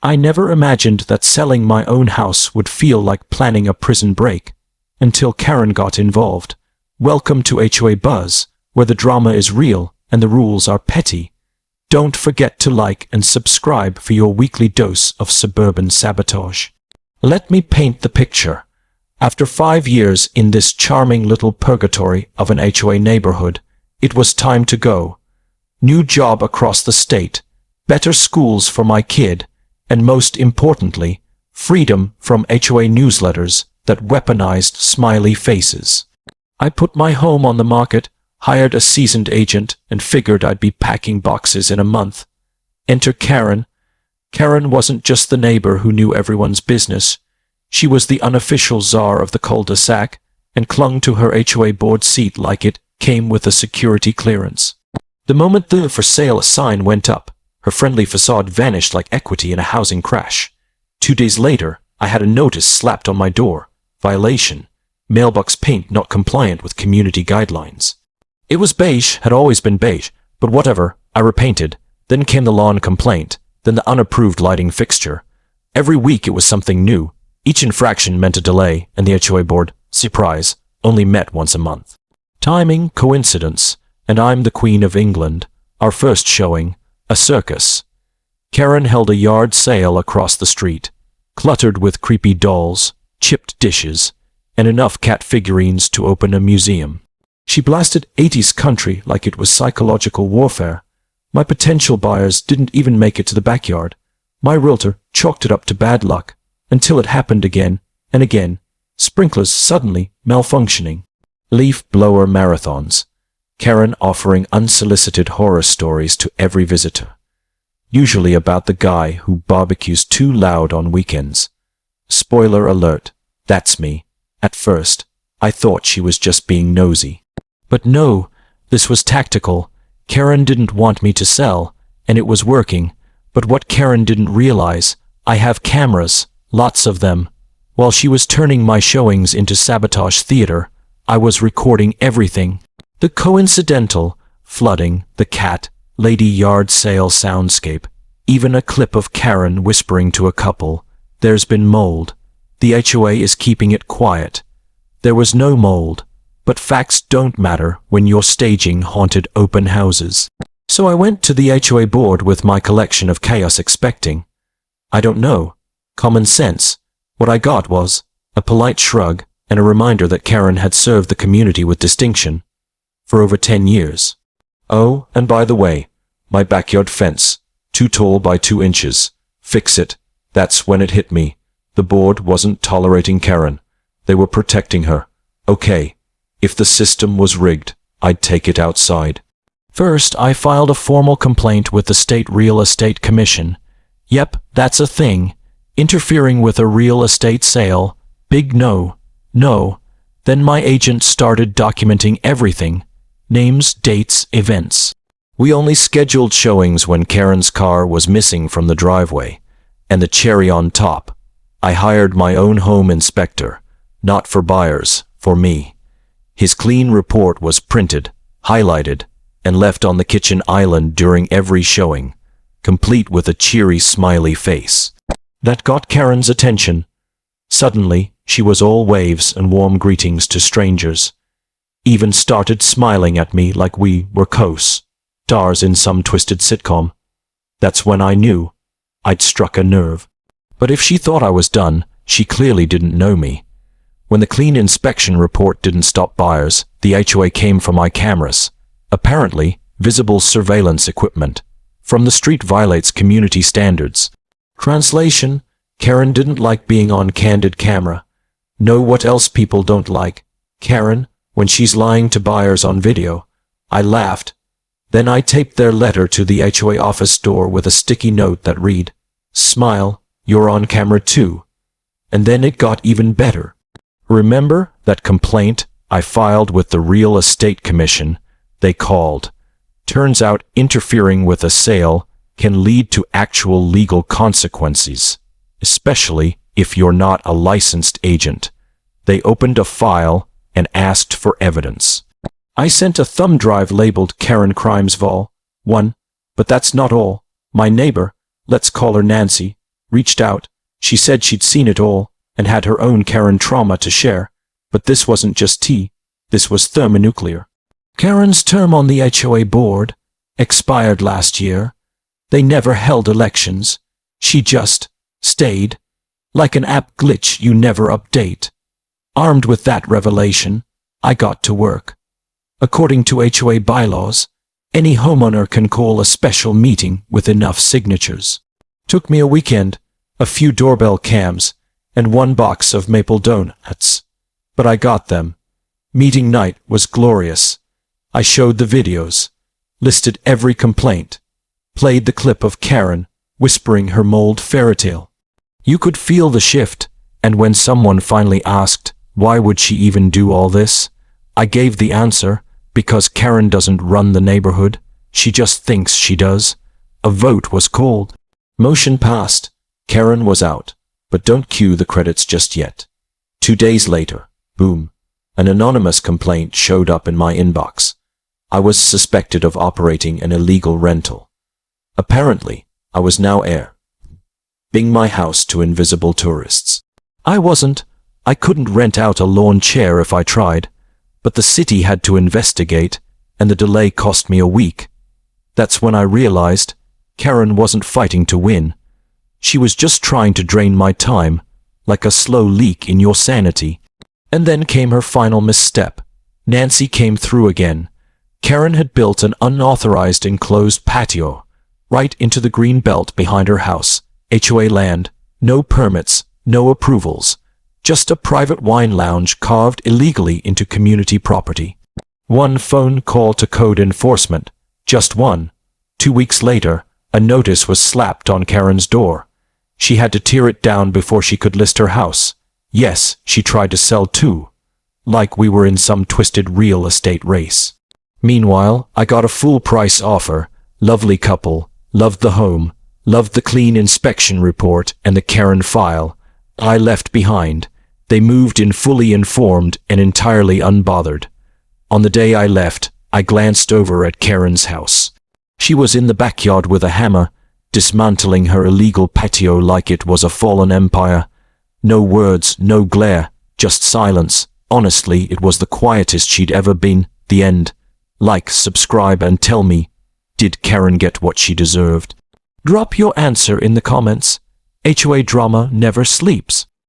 I never imagined that selling my own house would feel like planning a prison break, until Karen got involved. Welcome to HOA Buzz, where the drama is real and the rules are petty. Don't forget to like and subscribe for your weekly dose of suburban sabotage. Let me paint the picture. After 5 years in this charming little purgatory of an HOA neighborhood, it was time to go. New job across the state, better schools for my kid, and most importantly, freedom from HOA newsletters that weaponized smiley faces. I put my home on the market, hired a seasoned agent, and figured I'd be packing boxes in a month. Enter Karen. Karen wasn't just the neighbor who knew everyone's business. She was the unofficial czar of the cul-de-sac and clung to her HOA board seat like it came with a security clearance. The moment the for sale sign went up, her friendly facade vanished like equity in a housing crash. 2 days later, I had a notice slapped on my door. Violation. Mailbox paint not compliant with community guidelines. It was beige, had always been beige, but whatever, I repainted. Then came the lawn complaint, then the unapproved lighting fixture. Every week it was something new. Each infraction meant a delay, and the HOA board, surprise, only met once a month. Timing, coincidence, and I'm the Queen of England. Our first showing, a circus. Karen held a yard sale across the street, cluttered with creepy dolls, chipped dishes, and enough cat figurines to open a museum. She blasted 80s country like it was psychological warfare. My potential buyers didn't even make it to the backyard. My realtor chalked it up to bad luck, until it happened again and again. Sprinklers suddenly malfunctioning. Leaf blower marathons. Karen offering unsolicited horror stories to every visitor. Usually about the guy who barbecues too loud on weekends. Spoiler alert, that's me. At first, I thought she was just being nosy. But no, this was tactical. Karen didn't want me to sell, and it was working. But what Karen didn't realize, I have cameras, lots of them. While she was turning my showings into sabotage theater, I was recording everything. The coincidental, flooding, the cat, lady yard sale soundscape, even a clip of Karen whispering to a couple, "There's been mold. The HOA is keeping it quiet." There was no mold, but facts don't matter when you're staging haunted open houses. So I went to the HOA board with my collection of chaos expecting, I don't know, common sense. What I got was a polite shrug and a reminder that Karen had served the community with distinction for over 10 years. Oh, and by the way, my backyard fence, too tall by 2 inches. Fix it. That's when it hit me. The board wasn't tolerating Karen. They were protecting her. Okay, if the system was rigged, I'd take it outside. First, I filed a formal complaint with the State Real Estate Commission. Yep, that's a thing. Interfering with a real estate sale. Big no. No. Then my agent started documenting everything. Names, dates, events. We only scheduled showings when Karen's car was missing from the driveway. And the cherry on top, I hired my own home inspector. Not for buyers, for me. His clean report was printed, highlighted, and left on the kitchen island during every showing, complete with a cheery smiley face. That got Karen's attention. Suddenly, she was all waves and warm greetings to strangers. Even started smiling at me like we were co-stars in some twisted sitcom. That's when I knew I'd struck a nerve. But if she thought I was done, she clearly didn't know me. When the clean inspection report didn't stop buyers, the HOA came for my cameras. Apparently, visible surveillance equipment from the street violates community standards. Translation, Karen didn't like being on candid camera. Know what else people don't like? Karen, when she's lying to buyers on video. I laughed. Then I taped their letter to the HOA office door with a sticky note that read, "Smile, you're on camera too." And then it got even better. Remember that complaint I filed with the Real Estate Commission? They called. Turns out interfering with a sale can lead to actual legal consequences, especially if you're not a licensed agent. They opened a file and asked for evidence. I sent a thumb drive labeled Karen Crimes Vol. 1, but that's not all. My neighbor, let's call her Nancy, reached out. She said she'd seen it all and had her own Karen trauma to share. But this wasn't just tea. This was thermonuclear. Karen's term on the HOA board expired last year. They never held elections. She just stayed. Like an app glitch you never update. Armed with that revelation, I got to work. According to HOA bylaws, any homeowner can call a special meeting with enough signatures. Took me a weekend, a few doorbell cams, and one box of maple donuts. But I got them. Meeting night was glorious. I showed the videos, listed every complaint, played the clip of Karen whispering her mold fairytale. You could feel the shift, and when someone finally asked, why would she even do all this? I gave the answer, because Karen doesn't run the neighborhood, she just thinks she does. A vote was called. Motion passed. Karen was out, but don't cue the credits just yet. 2 days later, boom, an anonymous complaint showed up in my inbox. I was suspected of operating an illegal rental. Apparently, I was now airing my house to invisible tourists. I wasn't. I couldn't rent out a lawn chair if I tried, but the city had to investigate, and the delay cost me a week. That's when I realized Karen wasn't fighting to win. She was just trying to drain my time, like a slow leak in your sanity. And then came her final misstep. Nancy came through again. Karen had built an unauthorized enclosed patio right into the green belt behind her house. HOA land, no permits, no approvals. Just a private wine lounge carved illegally into community property. One phone call to code enforcement. Just one. 2 weeks later, a notice was slapped on Karen's door. She had to tear it down before she could list her house. Yes, she tried to sell too. Like we were in some twisted real estate race. Meanwhile, I got a full price offer. Lovely couple, loved the home, loved the clean inspection report and the Karen file I left behind. They moved in fully informed and entirely unbothered. On the day I left, I glanced over at Karen's house. She was in the backyard with a hammer, dismantling her illegal patio like it was a fallen empire. No words, no glare, just silence. Honestly, it was the quietest she'd ever been. The end. Like, subscribe and tell me, did Karen get what she deserved? Drop your answer in the comments. HOA drama never sleeps.